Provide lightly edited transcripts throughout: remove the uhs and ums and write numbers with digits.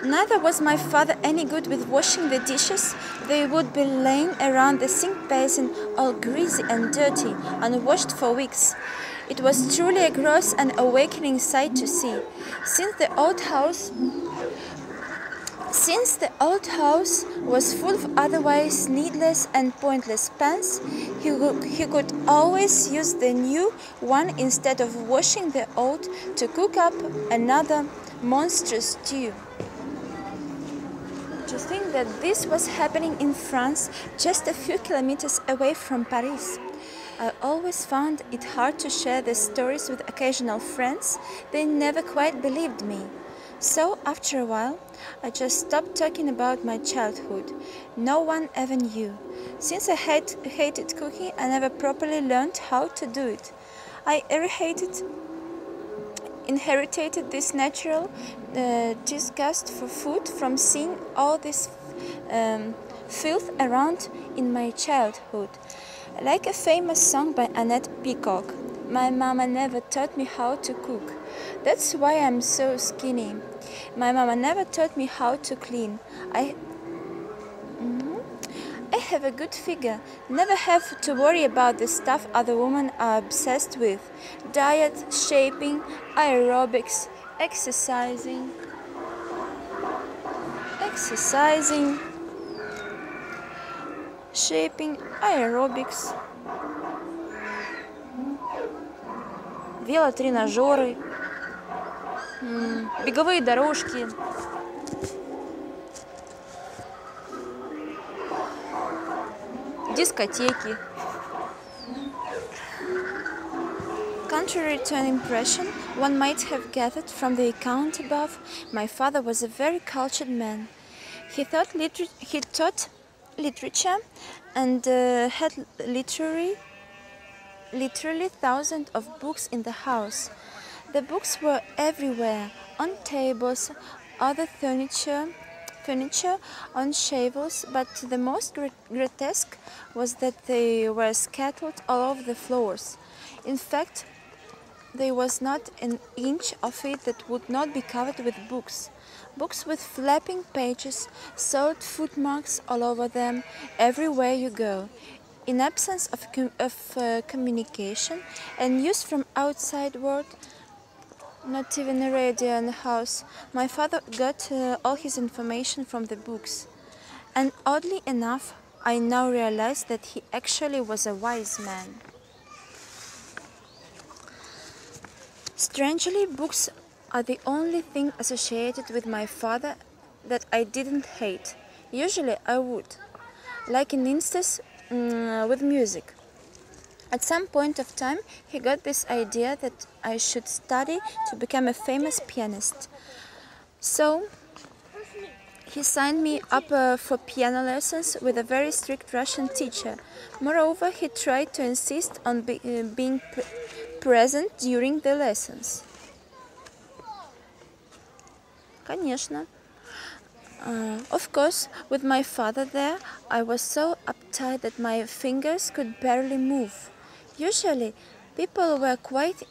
Neither was my father any good with washing the dishes. They would be laying around the sink basin, all greasy and dirty, unwashed for weeks. It was truly a gross and awakening sight to see. Since the old house was full of otherwise needless and pointless pans, he could always use the new one instead of washing the old to cook up another monstrous stew. To think that this was happening in France, just a few kilometers away from Paris. I always found it hard to share the stories with occasional friends. They never quite believed me. So, after a while, I just stopped talking about my childhood. No one ever knew. Since I hated cooking, I never properly learned how to do it. I inherited this natural disgust for food from seeing all this filth around in my childhood. Like a famous song by Annette Peacock, my mama never taught me how to cook. That's why I'm so skinny. My mama never taught me how to clean. I have a good figure. Never have to worry about the stuff other women are obsessed with. Diet, shaping, aerobics, exercising, shaping, aerobics, велотренажеры, беговые дорожки. Дискотеки. Contrary to an impression one might have gathered from the account above, my father was a very cultured man. He taught literature and had literally thousands of books in the house. The books were everywhere, on tables, other furniture, on shelves, but the most grotesque was that they were scattered all over the floors. In fact, there was not an inch of it that would not be covered with books. Books with flapping pages, soiled footmarks all over them, everywhere you go. In absence of communication and news from outside world, not even a radio in the house, my father got all his information from the books. And oddly enough, I now realize that he actually was a wise man. Strangely, books are the only thing associated with my father that I didn't hate. Usually I would. Like in instance with music. At some point of time, he got this idea that I should study to become a famous pianist. So, he signed me up for piano lessons with a very strict Russian teacher. Moreover, he tried to insist on being present during the lessons. Конечно. Of course, with my father there, I was so uptight that my fingers could barely move. Usually, people were quite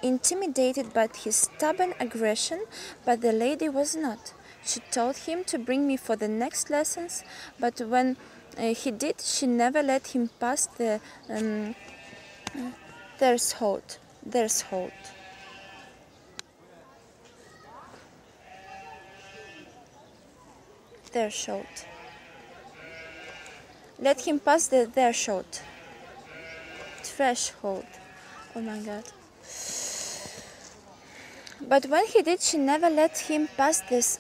intimidated by his stubborn aggression, but the lady was not. She told him to bring me for the next lessons, but when he did, she never let him pass the threshold. Let him pass the threshold. Oh my God. But when he did, she never let him pass this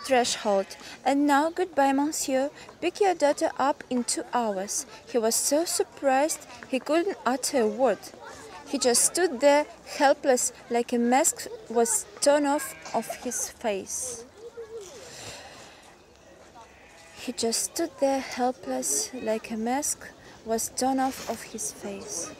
threshold. And now, goodbye, monsieur. Pick your daughter up in 2 hours. He was so surprised he couldn't utter a word. He just stood there, helpless, like a mask was torn off of his face. He just stood there, helpless, like a mask was torn off of his face.